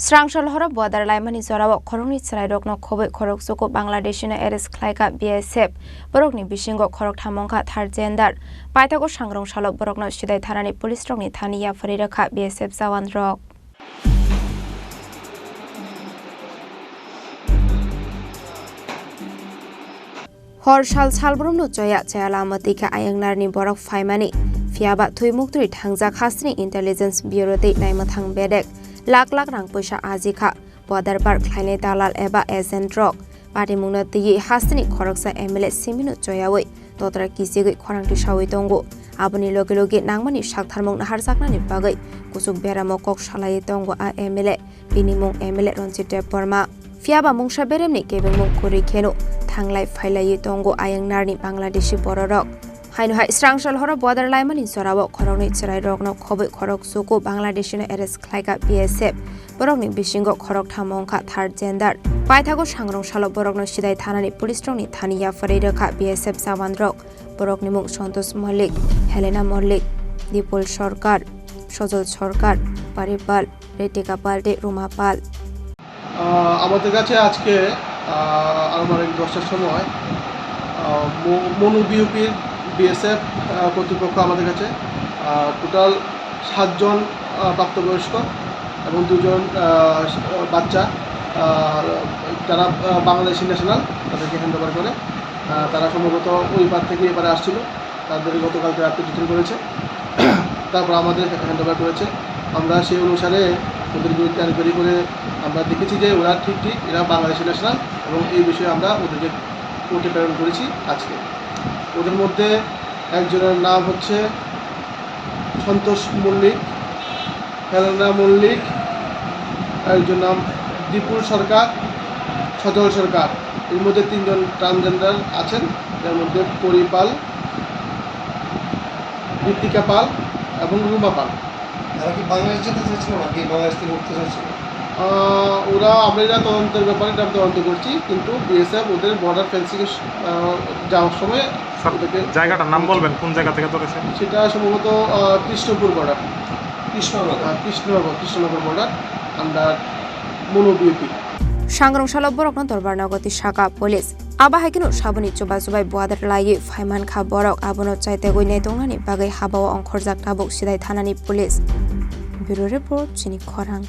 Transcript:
Srangshal hora border Laimani Jorao Khoroknwi Chwrai Rokno Khobwi Khorokchuku Bangladeshi na Khlaikha BSF Borokni bisingo Khorokthangmongkha third gender Paithago sangrong shalok Borokno Sidai Thanani police rokni thaniya Farirokha BSF Jawan rok Hor salbrumno joya jayalamatike ayangnarni borok faimani fiaba thuimukdri thangjak hasni intelligence bureau de naimathang bedek lakh रां पैसा आजिखा border पार खाइने दालाल एबा agent रक party मुंगना तिये हास्तिनि खरकसा MLA सिमिनु जयावै तोत्रा किसिगै खरांथि सावै दंगो आबनि लगे लगे नांगमानि साकथारमंग हारजाकनानि बागै कुसुक बेरामो कक सालायै दंगो आ एमएलए बिनि मुं एमएलए रनजित बर्मा फियाबा मुंसा बेरेमनि केबें मुं कुरि खेनो थांलाय फायलायै दंगो आयंनारनि बांलादेशी बररक हाइनो हाइ स्रांशल हर border Laimani Jorao Khoroknwi Chwrai Rokno Khobwi Khorokchuku Bangladeshi na Khlaikha BSF Borokni bisingo Khorokthangmongkha third gender Paithago sangrong shalok Borokno Sidai Thanani police rokni thaniya Farirokha BSF Jawan rok Borokni mung Santosh Malik Helena Malik Dipul Sarkar Sojol Sarkar Paripal Ritika Palde Ruma Pal আমাদের কাছে আজকে আনুমানিক 10টার সময় মনোবিওপির BSF কর্তৃপক্ষ আমাদের কাছে total 7 জন প্রাপ্তবয়স্ক এবং 2 জন বাচ্চা যারা বাংলাদেশি ন্যাশনাল তাদেরকে হ্যান্ডওভার করে তারা সম্ভবত ওই পার থেকে এবারে আসছিল তাদের গতকালকে রাতে ডিটেইন করেছে তারপর আমাদের হ্যান্ডওভার করেছে আমরা সেই অনুসারে ওদের বিরুদ্ধে এনকোয়ারি করে আমরা দেখেছি যে ওরা ঠিক এরা বাংলাদেশি ন্যাশনাল এবং এই বিষয়ে আমরা ওদেরকে কোর্টে প্রেরণ করেছি আজকে ওদের মধ্যে একজনের নাম হচ্ছে সন্তোষ মল্লিক হেলেনা মল্লিক একজন নাম দীপুল সরকার সজল সরকার এর মধ্যে 3 জন ট্রান্সজেন্ডার আছেন যার মধ্যে পরিপাল ঋতিকা পাল এবং রুমা পাল এরা কি বাংলাদেশ যেতে চাইছিল নাকি বাংলাদেশ থেকে উঠতে চাইছিল ওরা আমরা তদন্তের ব্যাপারে এটা তদন্ত করছি কিন্তু বিএসএফ ওদের বর্ডার ফেন্সিং যাওয়ার সময় জায়গাটার নাম বলবেন কোন জায়গা থেকে ধরেছে সেটা সম্ভবত Krishnapur border Krishnanagar border under মনোবিওপি sangrong shalok borokno dorbarnagoti shaka police aba haikino sabuni chobai border lai faiman kha borok abono chaite goinai dongnani bagai habawa ongkhorjak tabuk sidai thanani police bureau report Chini Khorang